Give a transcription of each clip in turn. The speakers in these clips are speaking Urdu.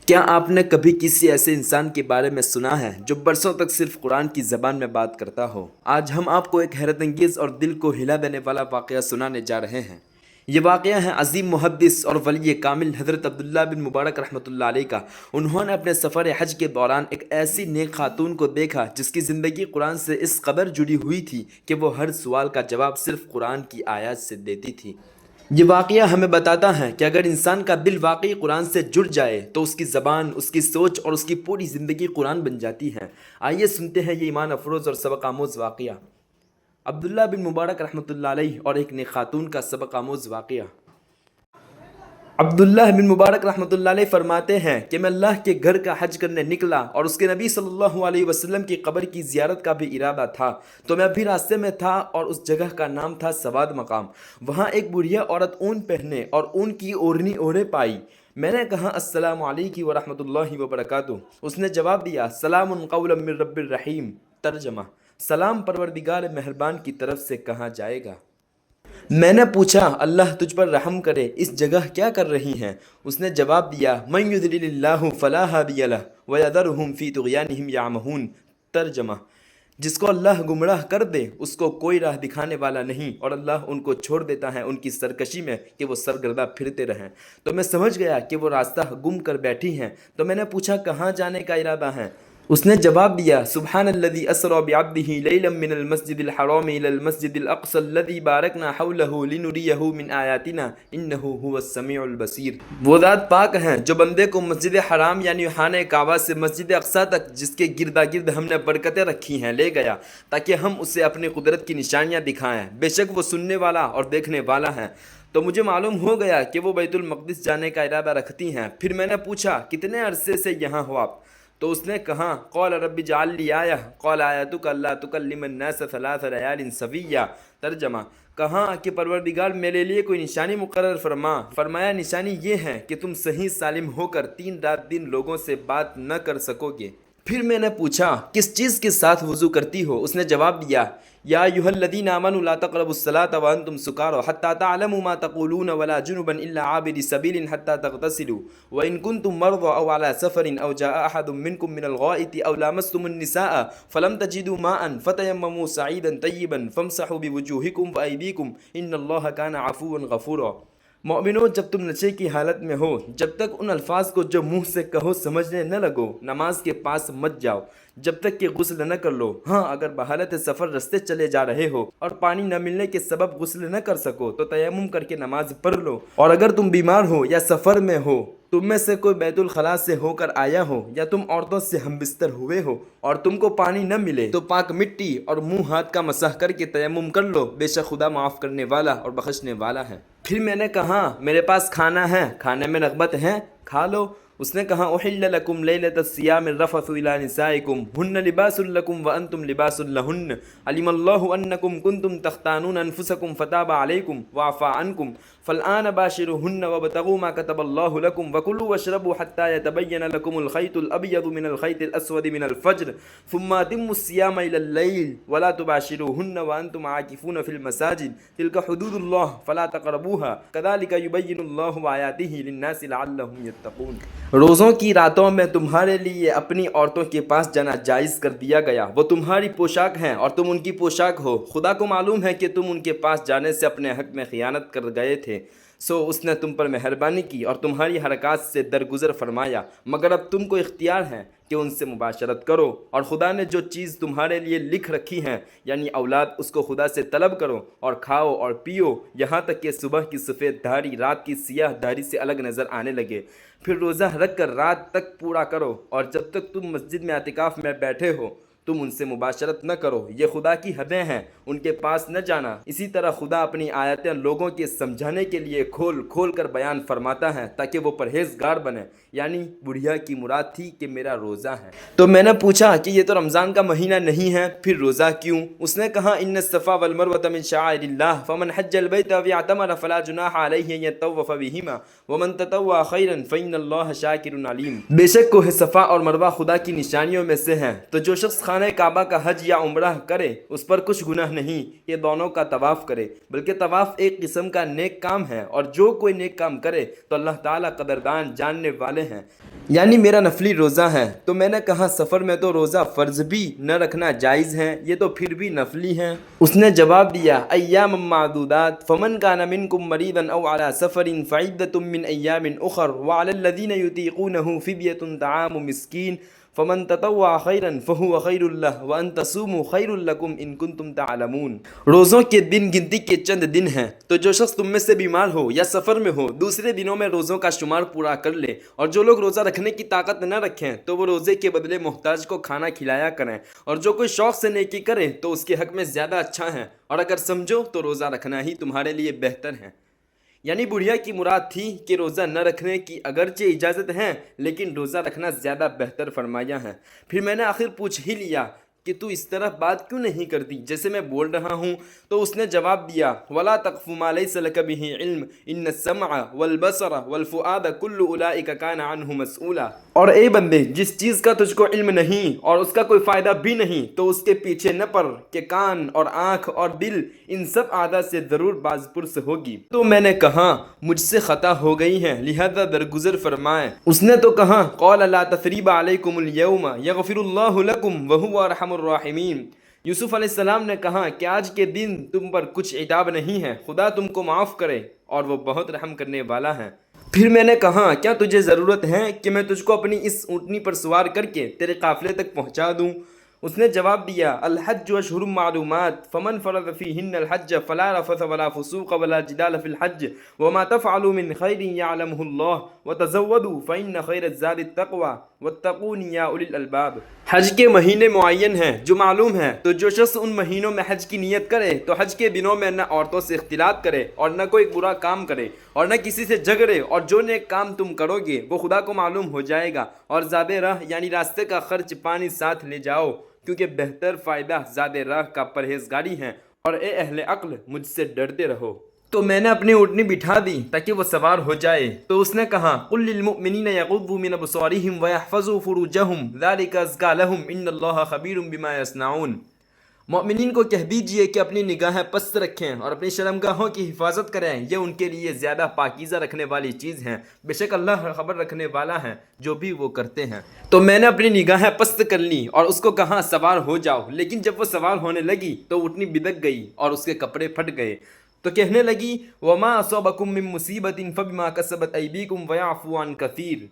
کیا آپ نے کبھی کسی ایسے انسان کے بارے میں سنا ہے جو برسوں تک صرف قرآن کی زبان میں بات کرتا ہو؟ آج ہم آپ کو ایک حیرت انگیز اور دل کو ہلا دینے والا واقعہ سنانے جا رہے ہیں۔ یہ واقعہ ہے عظیم محدث اور ولی کامل حضرت عبداللہ بن مبارک رحمۃ اللہ علیہ کا۔ انہوں نے اپنے سفر حج کے دوران ایک ایسی نیک خاتون کو دیکھا جس کی زندگی قرآن سے اس قدر جڑی ہوئی تھی کہ وہ ہر سوال کا جواب صرف قرآن کی آیات سے دیتی تھی۔ یہ واقعہ ہمیں بتاتا ہے کہ اگر انسان کا دل واقعی قرآن سے جڑ جائے تو اس کی زبان، اس کی سوچ اور اس کی پوری زندگی قرآن بن جاتی ہے۔ آئیے سنتے ہیں یہ ایمان افروز اور سبق آموز واقعہ، عبداللہ بن مبارک رحمۃ اللہ علیہ اور ایک نیک خاتون کا سبق آموز واقعہ۔ عبداللہ بن مبارک رحمۃ اللہ علیہ فرماتے ہیں کہ میں اللہ کے گھر کا حج کرنے نکلا اور اس کے نبی صلی اللہ علیہ وسلم کی قبر کی زیارت کا بھی ارادہ تھا، تو میں بھی راستے میں تھا اور اس جگہ کا نام تھا سواد مقام۔ وہاں ایک بڑھیا عورت اون پہنے اور اون کی اوڑھنی اوڑھے پائی۔ میں نے کہا السلام علیکم ورحمۃ اللہ وبرکاتہ۔ اس نے جواب دیا سلام قولا من رب الرحیم۔ ترجمہ: سلام پروردگار مہربان کی طرف سے کہا جائے گا۔ میں نے پوچھا اللہ تجھ پر رحم کرے، اس جگہ کیا کر رہی ہیں؟ اس نے جواب دیا من یضلل اللہ فلا ہادی لہ ویذرہم فی طغیانہم یعمہون۔ ترجمہ: جس کو اللہ گمراہ کر دے اس کو کوئی راہ دکھانے والا نہیں، اور اللہ ان کو چھوڑ دیتا ہے ان کی سرکشی میں کہ وہ سرگردہ پھرتے رہیں۔ تو میں سمجھ گیا کہ وہ راستہ گم کر بیٹھی ہیں، تو میں نے پوچھا کہاں جانے کا ارادہ ہے؟ اس نے جواب دیا سبحان الذی اسری بعبدہ لیلا من المسجد الحرام الی المسجد الاقصی الذی بارکنا حولہ لنریہ من آیاتنا انہ هو السمیع البصیر۔ وہ ذات پاک ہیں جو بندے کو مسجد حرام یعنی خانہ کعبہ سے مسجد اقصی تک جس کے گردا گرد ہم نے برکتیں رکھی ہیں لے گیا تاکہ ہم اسے اپنی قدرت کی نشانیاں دکھائیں۔ بے شک وہ سننے والا اور دیکھنے والا ہے۔ تو مجھے معلوم ہو گیا کہ وہ بیت المقدس جانے کا ارادہ رکھتی ہیں۔ پھر میں نے پوچھا کتنے عرصے سے یہاں ہو آپ؟ تو اس نے کہا قال رب اجعل لی آیہ قال آیتک الا تکلم الناس ثلاث لیال سویا۔ ترجمہ: کہا کہ پروردگار میرے لیے کوئی نشانی مقرر فرما۔ فرمایا نشانی یہ ہے کہ تم صحیح سالم ہو کر 3 رات دن لوگوں سے بات نہ کر سکو گے۔ پھر میں نے پوچھا کس چیز کے ساتھ وضو کرتی ہو؟ اس نے جواب دیا یا ایھا الذین آمنوا لا تقربوا الصلاة وانتم سکارى حتى تعلموا ما تقولون ولا جنبا الا عابر سبیل حتى تغتسلوا وان کنتم مرضى او على سفر او جاء احد منكم من الغائط او لامستم النساء فلم تجدوا ماء فتيمموا صعيدا طيبا فامسحوا بوجوهكم وايديكم ان الله كان عفوا غفورا۔ مومنو، جب تم نشے کی حالت میں ہو، جب تک ان الفاظ کو جو منہ سے کہو سمجھنے نہ لگو، نماز کے پاس مت جاؤ جب تک کہ غسل نہ کر لو۔ ہاں، اگر بحالت سفر رستے چلے جا رہے ہو اور پانی نہ ملنے کے سبب غسل نہ کر سکو تو تیمم کر کے نماز پڑھ لو۔ اور اگر تم بیمار ہو یا سفر میں ہو، تم میں سے کوئی بیت الخلاء سے ہو کر آیا ہو یا تم عورتوں سے ہم بستر ہوئے ہو اور تم کو پانی نہ ملے تو پاک مٹی اور منہ ہاتھ کا مسح کر کے تیمم کر لو، بے شک خدا معاف کرنے والا اور بخشنے والا ہے۔ پھر میں نے کہا میرے پاس کھانا ہے، کھانے میں رغبت ہے، کھا لو۔ اس نے کہا احل لکم لیلۃ الصیام الرفث الی نسائکم ہن لباس لکم وانتم لباس لہن علم اللہ انکم کنتم تختانون انفسکم فتاب علیکم وعفا عنکم فالآن باشروہن وابتغوا ما کتب اللہ لکم وکلوا واشربوا حتی یتبین لکم الخیط الابیض من الخیط الاسود من الفجر ثم اتموا الصیام الی اللیل ولا تباشروہن وانتم عاکفون فی المساجد تلک حدود اللہ فلا تقربوها کذلک یبین اللہ آیاتہ للناس لعلہم یتقون۔ روزوں کی راتوں میں تمہارے لیے اپنی عورتوں کے پاس جانا جائز کر دیا گیا، وہ تمہاری پوشاک ہیں اور تم ان کی پوشاک ہو۔ خدا کو معلوم ہے کہ تم ان کے پاس جانے سے اپنے حق میں خیانت کر گئے تھے، سو اس نے تم پر مہربانی کی اور تمہاری حرکات سے درگزر فرمایا، مگر اب تم کو اختیار ہے کہ ان سے مباشرت کرو، اور خدا نے جو چیز تمہارے لیے لکھ رکھی ہے یعنی اولاد، اس کو خدا سے طلب کرو اور کھاؤ اور پیو یہاں تک کہ صبح کی سفید دھاری رات کی سیاہ دھاری سے الگ نظر آنے لگے۔ پھر روزہ رکھ کر رات تک پورا کرو، اور جب تک تم مسجد میں اعتکاف میں بیٹھے ہو تم ان سے مباشرت نہ کرو، یہ خدا کی حدیں ہیں، ان کے پاس نہ جانا۔ اسی طرح خدا اپنی آیتیں لوگوں کے سمجھانے کے لیے کھول کھول کر بیان فرماتا ہے تاکہ وہ پرہیزگار بنے، یعنی بڑھیا کی مراد تھی کہ میرا روزہ ہے۔ تو میں نے پوچھا کہ یہ تو رمضان کا مہینہ نہیں ہے، پھر روزہ کیوں؟ اس نے کہا ان الصفا والمروۃ من شعائر اللہ فمن حج البیت او اعتمر فلا جناح علیہ ان یطوف بہما ومن تطوع خیرا فإن اللہ شاکر علیم۔ بے شک کوہ صفا اور مروہ خدا کی نشانیوں میں سے ہیں، تو جو شخص خانہ کعبہ کا حج یا عمرہ کرے اس پر کچھ گناہ نہیں کہ دونوں کا طواف کرے، بلکہ طواف ایک قسم کا نیک کام ہے، اور جو کوئی نیک کام کرے تو اللہ تعالیٰ قدردان جاننے والے ہیں۔ یعنی میرا نفلی روزہ ہے۔ تو میں نے کہا سفر میں تو روزہ فرض بھی نہ رکھنا جائز ہے، یہ تو پھر بھی نفلی ہیں۔ اس نے جواب دیا ایام معدودات فمن کان منکم مریضا او علی سفر فعدۃ من ایام اخر وعلی الذین یطیقونہ فدیۃ طعام مسکین فمن تطوع خیرا فہو خیر لہ وان تصوموا خیر لکم ان کنتم تعلمون۔ روزوں کے دن گنتی کے چند دن ہیں، تو جو شخص تم میں سے بیمار ہو یا سفر میں ہو دوسرے دنوں میں روزوں کا شمار پورا کر لے، اور جو لوگ روزہ رکھنے کی طاقت نہ رکھیں تو وہ روزے کے بدلے محتاج کو کھانا کھلایا کریں، اور جو کوئی شوق سے نیکی کرے تو اس کے حق میں زیادہ اچھا ہے، اور اگر سمجھو تو روزہ رکھنا ہی تمہارے لیے بہتر ہے۔ یعنی بڑھیا کی مراد تھی کہ روزہ نہ رکھنے کی اگرچہ اجازت ہے لیکن روزہ رکھنا زیادہ بہتر فرمایا ہے۔ پھر میں نے آخر پوچھ ہی لیا کہ تو اس طرح بات کیوں نہیں کرتی جیسے میں بول رہا ہوں؟ تو اس نے جواب دیا وَلَا تَقْفُ مَا لَيْسَ لَكَ بِهِ عِلْمٌ إِنَّ السَّمْعَ وَالْبَصَرَ وَالْفُؤَادَ كُلُّ أُولَئِكَ كَانَ عَنْهُ مسؤولا۔ اور اے بندے، جس چیز کا تجھ کو علم نہیں اور اس کا کوئی فائدہ بھی نہیں تو اس کے پیچھے نہ پڑ کہ کان اور آنکھ اور دل ان سب اعضاء سے ضرور باز پرس ہوگی۔ تو میں نے کہا مجھ سے خطا ہو گئی ہے لہذا درگزر فرمائیں۔ اس نے تو کہا قال لا تثریب علیکم اليوم یغفر اللہ لکم وہو ارحم الراحمین۔ یوسف علیہ السلام نے کہا کہ آج کے دن تم پر کچھ عتاب نہیں ہے، خدا تم کو معاف کرے اور وہ بہت رحم کرنے والا ہے۔ پھر میں نے کہا کیا تجھے ضرورت ہے کہ میں تجھ کو اپنی اس اونٹنی پر سوار کر کے تیرے قافلے تک پہنچا دوں؟ اس نے جواب دیا الحج اشہر معلومات فمن فرض فیہن الحج فلا رفث ولا فسوق ولا جدال فی الحج وما تفعلوا من خیر یعلمہ اللہ وتزودوا فإن خیر الزاد التقوی واتقون یا اولی الالباب۔ حج کے مہینے معین ہیں جو معلوم ہیں، تو جو شخص ان مہینوں میں حج کی نیت کرے تو حج کے دنوں میں نہ عورتوں سے اختلاط کرے اور نہ کوئی برا کام کرے اور نہ کسی سے جھگڑے، اور جو نیک کام تم کرو گے وہ خدا کو معلوم ہو جائے گا، اور زاد راہ یعنی راستے کا خرچ پانی ساتھ لے جاؤ، کیونکہ بہتر فائدہ زاد راہ کا پرہیزگاری ہے، اور اے اہل عقل مجھ سے ڈرتے رہو۔ تو میں نے اپنی اونٹنی بٹھا دی تاکہ وہ سوار ہو جائے، تو اس نے کہا قل للمؤمنین یغضوا من ابصارهم ویحفظوا فروجهم ذلک ازکی لهم ان اللہ خبیر بما یصنعون۔ مومنین کو کہہ دیجئے کہ اپنی نگاہیں پست رکھیں اور اپنی شرمگاہوں کی حفاظت کریں، یہ ان کے لیے زیادہ پاکیزہ رکھنے والی چیز ہے، بے شک اللہ خبر رکھنے والا ہے جو بھی وہ کرتے ہیں۔ تو میں نے اپنی نگاہیں پست کر لی اور اس کو کہا سوار ہو جاؤ، لیکن جب وہ سوار ہونے لگی تو اونٹنی بدک گئی اور اس کے کپڑے پھٹ گئے، تو کہنے لگی وَمَا أَصَابَكُم مِّن مُّصِيبَةٍ فَبِمَا كَسَبَتْ أَيْدِيكُمْ وَيَعْفُو عَن كَثِيرٍ۔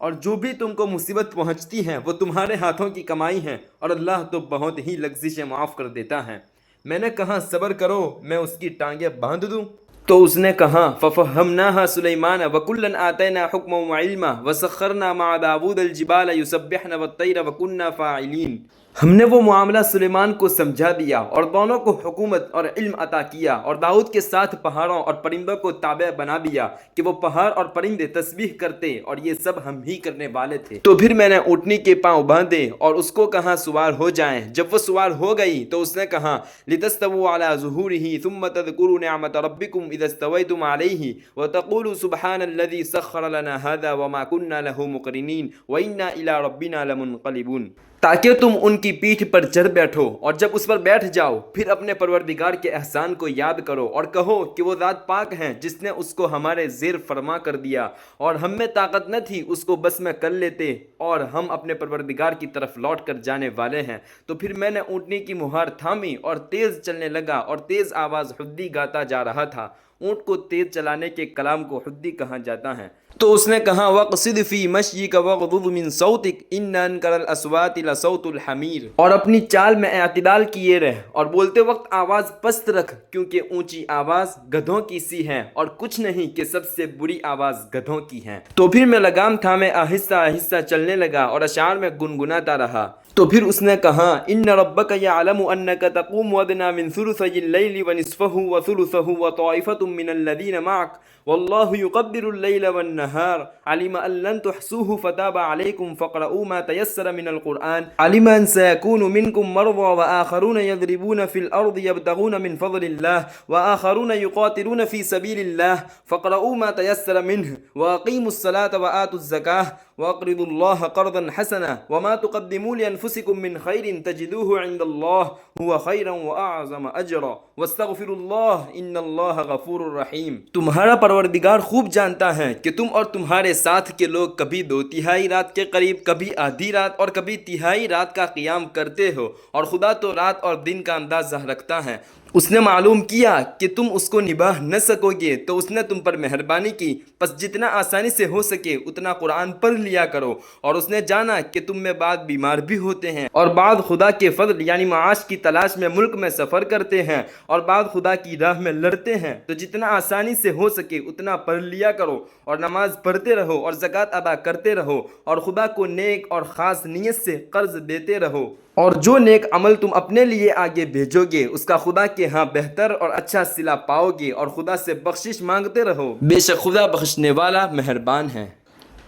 اور جو بھی تم کو مصیبت پہنچتی ہے وہ تمہارے ہاتھوں کی کمائی ہے، اور اللہ تو بہت ہی لغزشیں معاف کر دیتا ہے۔ میں نے کہا صبر کرو میں اس کی ٹانگیں باندھ دوں؟ تو اس نے کہا فَفَهَّمْنَاهَا سُلَيْمَانَ وَكُلًّا آتَيْنَا حُكْمًا وَعِلْمًا وَسَخَّرْنَا مَعَ دَاوُودَ الْجِبَالَ يُسَبِّحْنَ وَالطَّيْرَ وَكُنَّا فَاعِلِينَ۔ ہم نے وہ معاملہ سلیمان کو سمجھا دیا اور دونوں کو حکومت اور علم عطا کیا، اور داؤد کے ساتھ پہاڑوں اور پرندوں کو تابع بنا دیا کہ وہ پہاڑ اور پرندے تسبیح کرتے، اور یہ سب ہم ہی کرنے والے تھے۔ تو پھر میں نے اونٹنی کے پاؤں باندھے اور اس کو کہا سوار ہو جائیں۔ جب وہ سوار ہو گئی تو اس نے کہا لِتَسْتَوُوا عَلَى ظُهُورِهِ ثُمَّ تَذْكُرُوا نِعْمَةَ رَبِّكُمْ إِذَا اسْتَوَيْتُمْ عَلَيْهِ وَتَقُولُوا سُبْحَانَ الَّذِي سَخَّرَ لَنَا هَذَا وَمَا كُنَّا لَهُ مُقْرِنِينَ وَإِنَّا إِلَىٰ رَبِّنَا لَمُنقَلِبُونَ۔ تاکہ تم ان کی پیٹھ پر چڑھ بیٹھو، اور جب اس پر بیٹھ جاؤ پھر اپنے پروردگار کے احسان کو یاد کرو اور کہو کہ وہ ذات پاک ہیں جس نے اس کو ہمارے زیر فرما کر دیا، اور ہم میں طاقت نہ تھی اس کو بس میں کر لیتے، اور ہم اپنے پروردگار کی طرف لوٹ کر جانے والے ہیں۔ تو پھر میں نے اونٹنی کی مہار تھامی اور تیز چلنے لگا، اور تیز آواز حدی گاتا جا رہا تھا۔ اونٹ کو تیز چلانے کے کلام کو حدی کہا جاتا ہے۔ تو اس نے کہا وَاقْصِدْ فِي مَشْيِكَ وَاغْضُضْ مِن صَوْتِكَ إِنَّ أَنكَرَ الْأَصْوَاتِ لَصَوْتُ الْحَمِيرِ۔ اور اپنی چال میں اعتدال کیے رہ، اور بولتے وقت آواز پست رکھ، کیونکہ اونچی آواز گدھوں کی سی ہے، اور کچھ نہیں کہ سب سے بری آواز گدھوں کی ہے۔ تو پھر میں لگام تھامے آہستہ آہستہ چلنے لگا اور اشعار میں گنگناتا رہا۔ تو پھر اس نے کہا ان ربک یعلم انک تقوم ادنی من ثلثی اللیل ونصفہ وثلثہ وطائفۃ من الذین معک واللہ یقدر اللیل والنہار علم ان لن تحصوه فتاب علیکم فاقرؤوا ما تیسر من القرآن علم ان سیکون منکم مرضى وآخرون یضربون فی الارض یبتغون من فضل اللہ وآخرون یقاتلون فی سبیل اللہ فاقرؤوا ما تیسر منہ واقیموا الصلاة وآتوا الزکاة واقرضوا اللہ قرضا حسنا وما تقدموا لانفسکم انفسکم من خیر تجدوہ عند اللہ هو خیرا واعظم اجرا واستغفروا اللہ ان اللہ غفور رحیم۔ تمہارا پروردگار خوب جانتا ہے کہ تم اور تمہارے ساتھ کے لوگ کبھی 2/3 رات کے قریب، کبھی آدھی رات اور کبھی تہائی رات کا قیام کرتے ہو، اور خدا تو رات اور دن کا اندازہ رکھتا ہے۔ اس نے معلوم کیا کہ تم اس کو نبھا نہ سکو گے تو اس نے تم پر مہربانی کی، پس جتنا آسانی سے ہو سکے اتنا قرآن پڑھ لیا کرو، اور اس نے جانا کہ تم میں بعض بیمار بھی ہوتے ہیں اور بعض خدا کے فضل یعنی معاش کی تلاش میں ملک میں سفر کرتے ہیں اور بعض خدا کی راہ میں لڑتے ہیں، تو جتنا آسانی سے ہو سکے اتنا پڑھ لیا کرو اور نماز پڑھتے رہو اور زکوٰۃ ادا کرتے رہو اور خدا کو نیک اور خاص نیت سے قرض دیتے رہو، اور جو نیک عمل تم اپنے لیے آگے بھیجو گے اس کا خدا کے ہاں بہتر اور اچھا صلہ پاؤ گے، اور خدا سے بخشش مانگتے رہو، بے شک خدا بخشنے والا مہربان ہے۔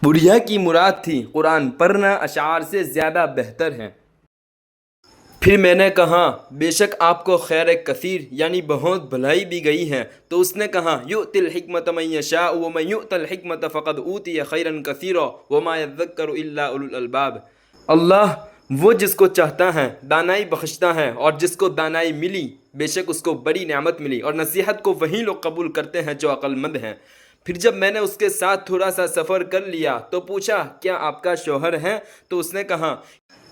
بڑھیا کی مراد تھی قرآن پڑھنا اشعار سے زیادہ بہتر ہے۔ پھر میں نے کہا بے شک آپ کو خیر کثیر یعنی بہت بھلائی دی گئی ہے، تو اس نے کہا یؤتی الحکمۃ من یشاء ومن یؤت الحکمۃ فقد اوتی خیرا کثیرا وما یذکر الا اولو الالباب۔ اللہ وہ جس کو چاہتا ہے دانائی بخشتا ہے، اور جس کو دانائی ملی بے شک اس کو بڑی نعمت ملی، اور نصیحت کو وہی لوگ قبول کرتے ہیں جو عقل مند ہیں۔ پھر جب میں نے اس کے ساتھ تھوڑا سا سفر کر لیا تو پوچھا کیا آپ کا شوہر ہے؟ تو اس نے کہا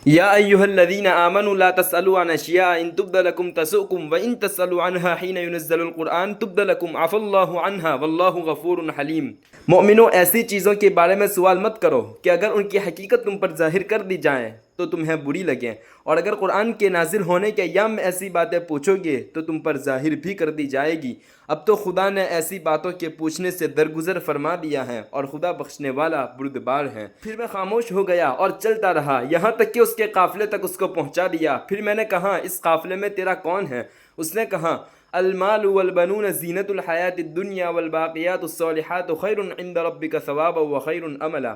یا ایھا الذین آمنوا لا تسألوا عن اشیاء ان تبد لکم تسؤکم وان تسألوا عنها حین ینزل القرآن تبد لکم عفا اللہ عنها واللہ غفور حلیم۔ مومنو ایسی چیزوں کے بارے میں سوال مت کرو کہ اگر ان کی حقیقت تم پر ظاہر کر دی جائیں تو تمہیں بری لگیں، اور اگر قرآن کے نازل ہونے کے ایام میں ایسی باتیں پوچھو گے تو تم پر ظاہر بھی کر دی جائے گی۔ اب تو خدا نے ایسی باتوں کے پوچھنے سے درگزر فرما دیا ہے، اور خدا بخشنے والا بردبار ہے۔ پھر میں خاموش ہو گیا اور چلتا رہا یہاں تک کہ اس کے قافلے تک اس کو پہنچا دیا۔ پھر میں نے کہا اس قافلے میں تیرا کون ہے؟ اس نے کہا المال والبنون زینت الحیات الدنیا والباقیات الصالحات خیر عند ربک ثوابا وخیر املا۔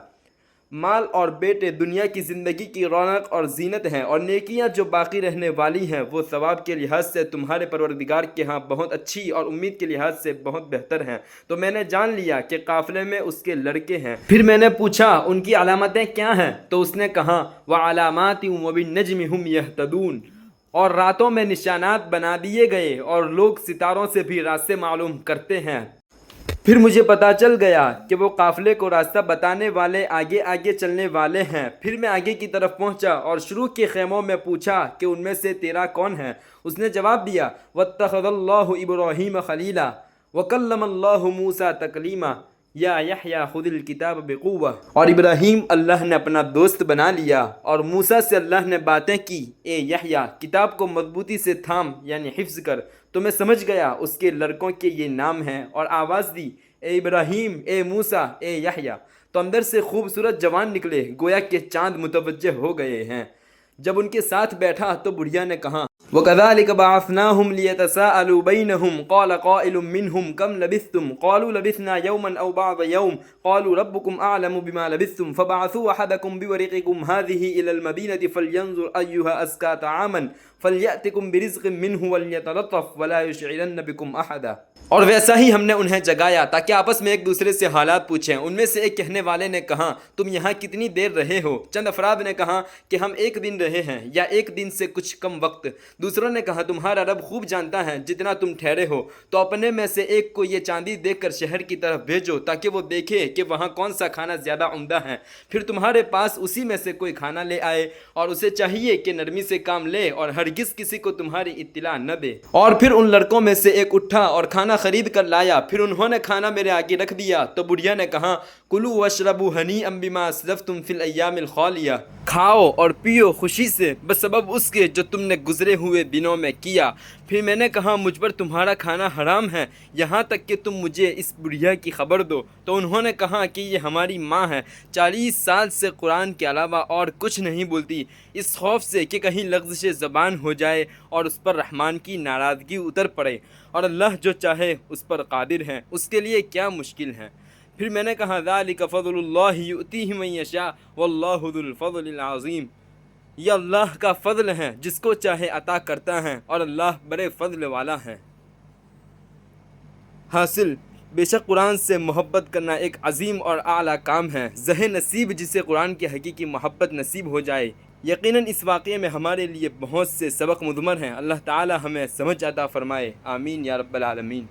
مال اور بیٹے دنیا کی زندگی کی رونق اور زینت ہیں، اور نیکیاں جو باقی رہنے والی ہیں وہ ثواب کے لحاظ سے تمہارے پروردگار کے ہاں بہت اچھی اور امید کے لحاظ سے بہت بہتر ہیں۔ تو میں نے جان لیا کہ قافلے میں اس کے لڑکے ہیں۔ پھر میں نے پوچھا ان کی علامتیں کیا ہیں؟ تو اس نے کہا وعلامات وبالنجم هم یہتدون، اور راتوں میں نشانات بنا دیے گئے اور لوگ ستاروں سے بھی راستے معلوم کرتے ہیں۔ پھر مجھے پتا چل گیا کہ وہ قافلے کو راستہ بتانے والے آگے آگے چلنے والے ہیں۔ پھر میں آگے کی طرف پہنچا اور شروع کے خیموں میں پوچھا کہ ان میں سے تیرا کون ہے؟ اس نے جواب دیا واتخذ اللہ ابراہیم خلیلا وکلم اللہ موسیٰ تکلیما یا یحییٰ خذ الکتاب بقوہ، اور ابراہیم اللہ نے اپنا دوست بنا لیا اور موسیٰ سے اللہ نے باتیں کی، اے یحییٰ کتاب کو مضبوطی سے تھام یعنی حفظ کر۔ تو میں سمجھ گیا اس کے لڑکوں کے یہ نام ہیں، اور آواز دی اے ابراہیم، اے موسیٰ، اے یحییٰ، تو اندر سے خوبصورت جوان نکلے گویا کہ چاند متوجہ ہو گئے ہیں۔ جب ان کے ساتھ بیٹھا تو بڑھیا نے کہا وَكَذَلِكَ بَعَثْنَاهُمْ لِيَتَسَاءَلُوا بَيْنَهُمْ قَالَ قَائِلٌ مِّنْهُمْ كَمْ لَبِثْتُمْ قَالُوا لَبِثْنَا يَوْمًا أَوْ بَعْضَ يَوْمٍ قَالُوا رَبُّكُمْ أَعْلَمُ بِمَا لَبِثْتُمْ فَابْعَثُوا أَحَدَكُمْ بِوَرِقِكُمْ هَٰذِهِ إِلَى الْمَدِينَةِ فَلْيَنظُرْ أَيُّهَا أَزْكَىٰ طَعَامًا فَلْيَأْتِكُمْ بِرِزْقٍ مِّنْهُ وَلْيَتَلَطَّفْ وَلَا يُشْعِرَنَّ بِكُمْ أَحَدًا۔ اور ویسا ہی ہم نے انہیں جگایا تاکہ آپس میں ایک دوسرے سے حالات پوچھیں۔ ان میں سے ایک کہنے والے نے کہا تم یہاں کتنی دیر رہے ہو؟ چند افراد نے کہا کہ ہم 1 دن رہے ہیں یا 1 دن سے کچھ کم وقت۔ دوسروں نے کہا تمہارا رب خوب جانتا ہے جتنا تم ٹھہرے ہو، تو اپنے میں سے ایک کو یہ چاندی دیکھ کر شہر کی طرف بھیجو تاکہ وہ دیکھے کہ وہاں کون سا کھانا زیادہ عمدہ ہے، پھر تمہارے پاس اسی میں سے کوئی کھانا لے آئے، اور اسے چاہیے کہ نرمی سے کام لے اور ہرگز کسی کو تمہاری اطلاع نہ دے۔ اور پھر ان لڑکوں میں سے ایک اٹھا اور کھانا خرید کر لایا، پھر انہوں نے کھانا میرے آگے رکھ دیا۔ تو بڑھیا نے کہا کلوا واشربوا ہنیئا بما اسلفتم فی الایام الخالیہ، کھاؤ اور پیو خوشی سے بسبب اس کے جو تم نے گزرے ہوئے دنوں میں کیا۔ پھر میں نے کہا مجھ پر تمہارا کھانا حرام ہے یہاں تک کہ تم مجھے اس بڑھیا کی خبر دو۔ تو انہوں نے کہا کہ یہ ہماری ماں ہے، 40 سال سے قرآن کے علاوہ اور کچھ نہیں بولتی، اس خوف سے کہ کہیں لغزش زبان ہو جائے اور اس پر رحمان کی ناراضگی اتر پڑے، اور اللہ جو چاہے اس پر قادر ہے، اس کے لیے کیا مشکل ہے۔ پھر میں نے کہا ذالک فضل اللہ یؤتیہ من یشاء واللہ ذو الفضل العظیم، یہ اللہ کا فضل ہے جس کو چاہے عطا کرتا ہے، اور اللہ بڑے فضل والا ہے۔ حاصل بے شک قرآن سے محبت کرنا ایک عظیم اور اعلیٰ کام ہے۔ زہ نصیب جسے قرآن کی حقیقی محبت نصیب ہو جائے یقیناً اس واقعے میں ہمارے لیے بہت سے سبق مضمر ہیں۔ اللہ تعالی ہمیں سمجھ عطا فرمائے، آمین یا رب العالمین۔